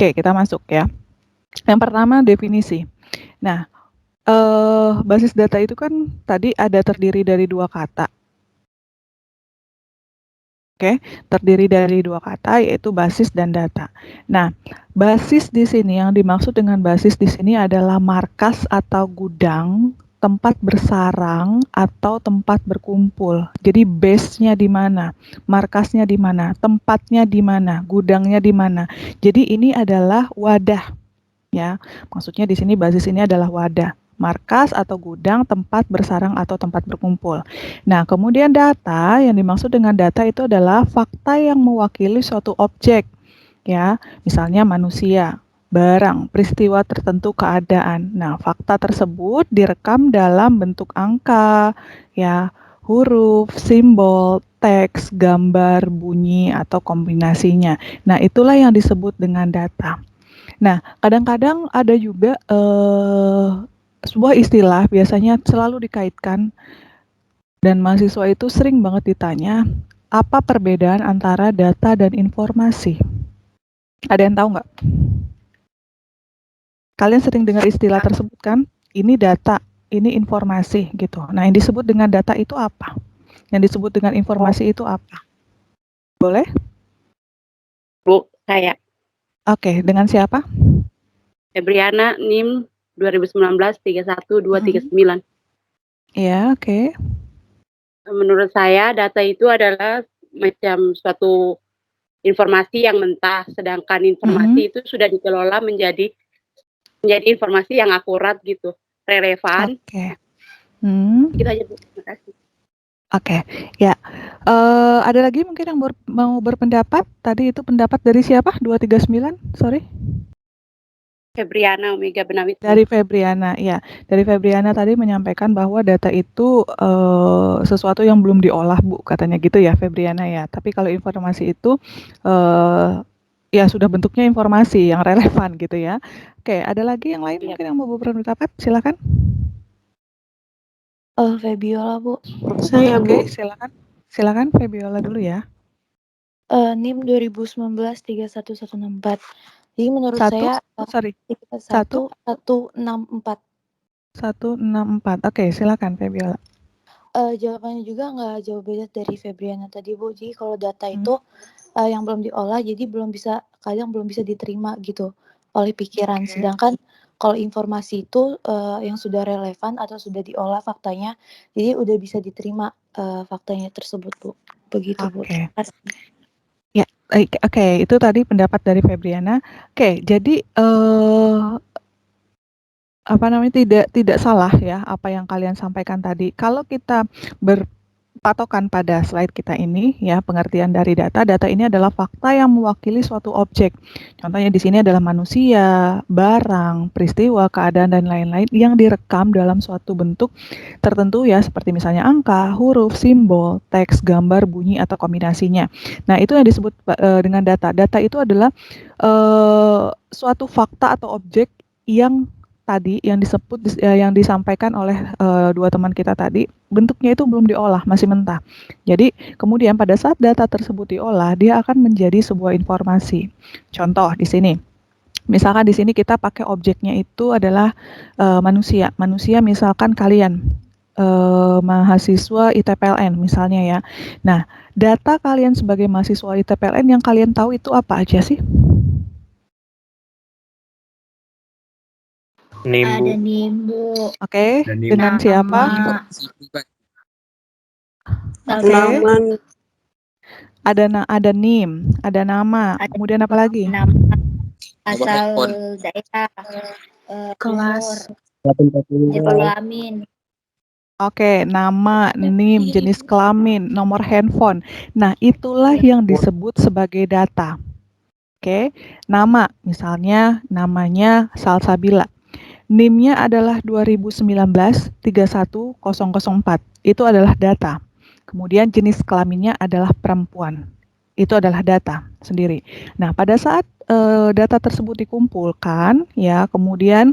Oke, kita masuk ya. Yang pertama definisi. Nah, basis data itu kan tadi ada terdiri dari 2 kata. Oke, terdiri dari 2 kata yaitu basis dan data. Nah, basis di sini yang dimaksud dengan basis di sini adalah markas atau gudang, tempat bersarang atau tempat berkumpul. Jadi base-nya di mana, markasnya di mana, tempatnya di mana, gudangnya di mana. Jadi ini adalah wadah ya. Maksudnya di sini basis ini adalah wadah, markas atau gudang, tempat bersarang atau tempat berkumpul. Nah, kemudian data, yang dimaksud dengan data itu adalah fakta yang mewakili suatu objek, ya. Misalnya manusia, barang, peristiwa tertentu, keadaan. Nah, fakta tersebut direkam dalam bentuk angka, ya, huruf, simbol, teks, gambar, bunyi, atau kombinasinya. Nah, itulah yang disebut dengan data. Nah, kadang-kadang ada juga sebuah istilah biasanya selalu dikaitkan dan mahasiswa itu sering banget ditanya, apa perbedaan antara data dan informasi? Ada yang tahu nggak? Kalian sering dengar istilah tersebut kan? Ini data, ini informasi gitu. Nah, yang disebut dengan data itu apa? Yang disebut dengan informasi itu apa? Boleh? Bu, saya. Oke, dengan siapa? Febriana, NIM 2019-31239. Iya, oke. Menurut saya, data itu adalah macam suatu informasi yang mentah, sedangkan informasi itu sudah dikelola menjadi informasi yang akurat gitu, relevan. Oke. Gitu aja, Bu. Terima kasih. Oke, ya. Ada lagi mungkin yang mau berpendapat? Tadi itu pendapat dari siapa? 239, sorry. Febriana Omega Benawit. Dari Febriana, ya. Dari Febriana tadi menyampaikan bahwa data itu sesuatu yang belum diolah, Bu, katanya gitu ya, Febriana ya. Tapi kalau informasi itu ya sudah bentuknya informasi yang relevan gitu ya. Oke, ada lagi yang lain mungkin yang mau berpendapat? Silakan. Febiola, Bu. Saya, Bu. Oke, silakan. Silakan Febiola dulu ya. NIM 2019-31164. Jadi menurut saya 1164. 164. Oke, silakan Febiola. Jawabannya juga nggak jauh beda dari Febriana tadi, Bu. Jadi kalau data itu yang belum diolah, jadi kadang belum bisa diterima gitu oleh pikiran. Sedangkan kalau informasi itu yang sudah relevan atau sudah diolah faktanya, jadi udah bisa diterima faktanya tersebut, Bu. Begitu, Bu. Ya, oke, itu tadi pendapat dari Febriana. Oke, jadi tidak salah ya apa yang kalian sampaikan tadi. Kalau kita berpatokan pada slide kita ini ya, pengertian dari data ini adalah fakta yang mewakili suatu objek. Contohnya di sini adalah manusia, barang, peristiwa, keadaan dan lain-lain yang direkam dalam suatu bentuk tertentu ya, seperti misalnya angka, huruf, simbol, teks, gambar, bunyi atau kombinasinya. Nah, itu yang disebut dengan data. Data itu adalah suatu fakta atau objek yang tadi yang disampaikan oleh dua teman kita tadi, bentuknya itu belum diolah, masih mentah. Jadi kemudian pada saat data tersebut diolah, dia akan menjadi sebuah informasi. Contoh di sini, misalkan di sini kita pakai objeknya itu adalah manusia. Manusia misalkan kalian mahasiswa ITPLN misalnya ya. Nah, data kalian sebagai mahasiswa ITPLN yang kalian tahu itu apa aja sih? Ada NIM, Bu. Oke, dengan siapa? Oke. Ada NIM, ada nama, kemudian apa lagi? Nama, asal daerah, kelas, jenis kelamin. Oke, nama, NIM, jenis kelamin, nomor handphone. Nah, itulah yang disebut sebagai data. Oke, nama, misalnya namanya Salsabila. NIM-nya adalah 2019-31004. Itu adalah data. Kemudian jenis kelaminnya adalah perempuan. Itu adalah data sendiri. Nah, pada saat data tersebut dikumpulkan, ya, kemudian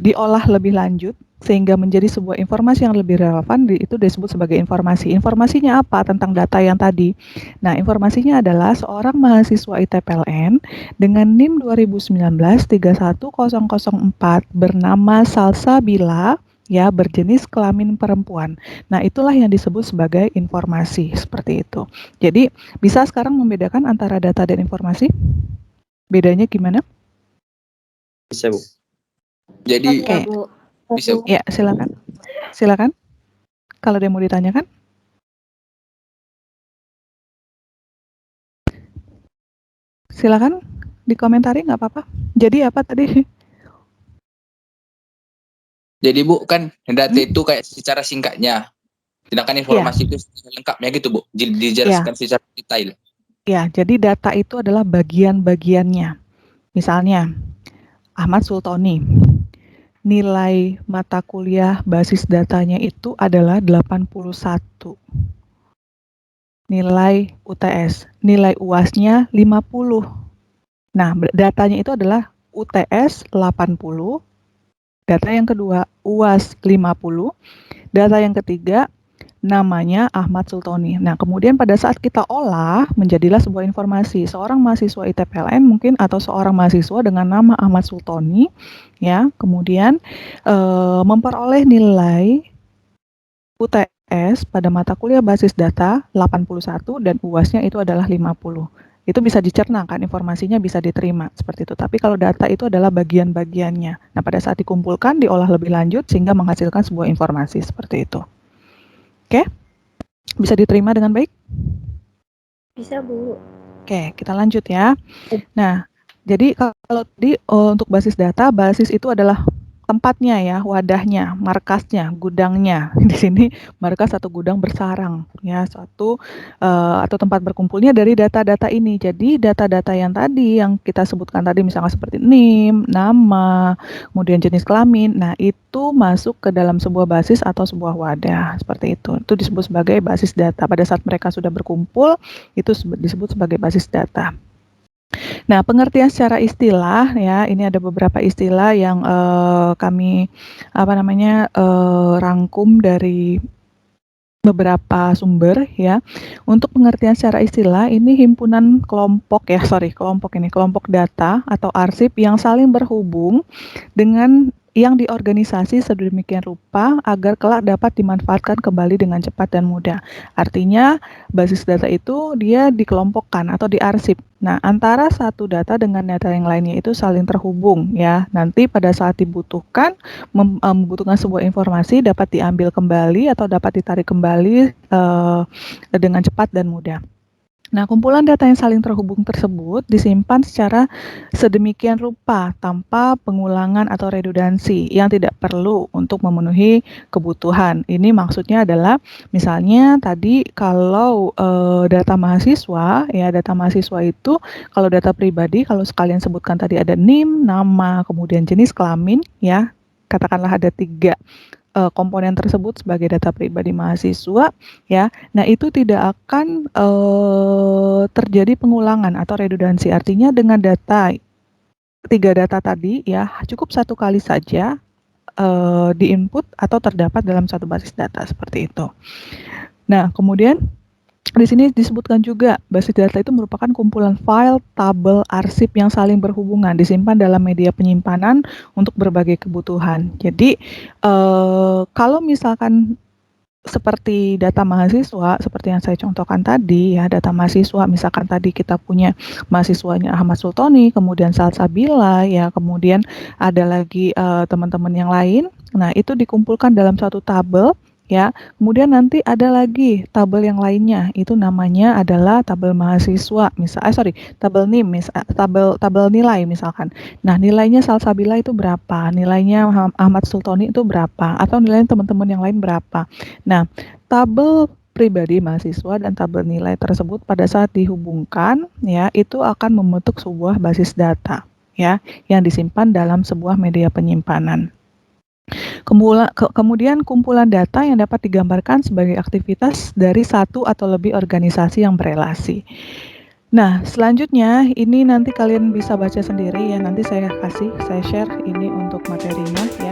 diolah lebih lanjut sehingga menjadi sebuah informasi yang lebih relevan, itu disebut sebagai informasi. Informasinya apa tentang data yang tadi? Nah, informasinya adalah seorang mahasiswa ITPLN dengan NIM 2019-31004 bernama Salsabila, ya, berjenis kelamin perempuan. Nah, itulah yang disebut sebagai informasi, seperti itu. Jadi, bisa sekarang membedakan antara data dan informasi? Bedanya gimana? Bisa, Bu. Iya, Jadi Oke. Bu. bisa, Bu. Ya, silakan. Silakan. Kalau ada yang mau ditanyakan. Silakan dikomentari, nggak apa-apa. Jadi apa tadi? Jadi Bu, kan data itu kayak secara singkatnya. Sedangkan informasi itu secara lengkapnya gitu, Bu. Dijelaskan secara detail. Ya, jadi data itu adalah bagian-bagiannya. Misalnya, Ahmad Sultoni. Nilai mata kuliah basis datanya itu adalah 81. Nilai UTS, nilai UAS-nya 50. Nah, datanya itu adalah UTS 80, data yang kedua UAS 50, data yang ketiga namanya Ahmad Sultoni. Nah, kemudian pada saat kita olah menjadilah sebuah informasi. Seorang mahasiswa ITPLN mungkin atau seorang mahasiswa dengan nama Ahmad Sultoni, ya, kemudian memperoleh nilai UTS pada mata kuliah basis data 81 dan UAS-nya itu adalah 50. Itu bisa dicerna kan, informasinya bisa diterima seperti itu. Tapi kalau data itu adalah bagian-bagiannya. Nah, pada saat dikumpulkan, diolah lebih lanjut sehingga menghasilkan sebuah informasi seperti itu. Oke? Bisa diterima dengan baik? Bisa, Bu. Oke, kita lanjut ya. Nah, jadi kalau tadi untuk basis data, basis itu adalah tempatnya ya, wadahnya, markasnya, gudangnya. Di sini markas atau gudang bersarang ya, suatu atau tempat berkumpulnya dari data-data ini. Jadi data-data yang tadi yang kita sebutkan tadi misalnya seperti NIM, nama, kemudian jenis kelamin. Nah, itu masuk ke dalam sebuah basis atau sebuah wadah seperti itu. Itu disebut sebagai basis data. Pada saat mereka sudah berkumpul, itu disebut sebagai basis data. Nah, pengertian secara istilah ya, ini ada beberapa istilah yang kami rangkum dari beberapa sumber ya. Untuk pengertian secara istilah ini himpunan kelompok kelompok data atau arsip yang saling berhubung dengan yang diorganisasi sedemikian rupa agar kelak dapat dimanfaatkan kembali dengan cepat dan mudah. Artinya basis data itu dia dikelompokkan atau diarsip. Nah, antara satu data dengan data yang lainnya itu saling terhubung ya. Nanti pada saat dibutuhkan membutuhkan sebuah informasi dapat diambil kembali atau dapat ditarik kembali dengan cepat dan mudah. Nah, kumpulan data yang saling terhubung tersebut disimpan secara sedemikian rupa tanpa pengulangan atau redundansi yang tidak perlu untuk memenuhi kebutuhan. Ini maksudnya adalah misalnya tadi kalau data mahasiswa itu kalau data pribadi kalau sekalian sebutkan tadi ada NIM, nama, kemudian jenis kelamin ya. Katakanlah ada 3 komponen tersebut sebagai data pribadi mahasiswa ya. Nah, itu tidak akan terjadi pengulangan atau redundansi. Artinya dengan 3 data tadi ya cukup 1 kali saja di-input atau terdapat dalam satu basis data seperti itu. Nah, kemudian di sini disebutkan juga basis data itu merupakan kumpulan file, tabel, arsip yang saling berhubungan, disimpan dalam media penyimpanan untuk berbagai kebutuhan. Jadi kalau misalkan seperti data mahasiswa, seperti yang saya contohkan tadi ya, data mahasiswa, misalkan tadi kita punya mahasiswanya Ahmad Sultoni, kemudian Salsabila ya, kemudian ada lagi teman-teman yang lain. Nah, itu dikumpulkan dalam satu tabel. Ya, kemudian nanti ada lagi tabel yang lainnya, itu namanya adalah tabel mahasiswa, tabel NIM, tabel nilai misalkan. Nah, nilainya Salsabila itu berapa, nilainya Ahmad Sultoni itu berapa, atau nilainya teman-teman yang lain berapa. Nah, tabel pribadi mahasiswa dan tabel nilai tersebut pada saat dihubungkan, ya, itu akan membentuk sebuah basis data, ya, yang disimpan dalam sebuah media penyimpanan. Kemudian kumpulan data yang dapat digambarkan sebagai aktivitas dari satu atau lebih organisasi yang berelasi. Nah, selanjutnya ini nanti kalian bisa baca sendiri ya. Nanti saya share ini untuk materinya ya.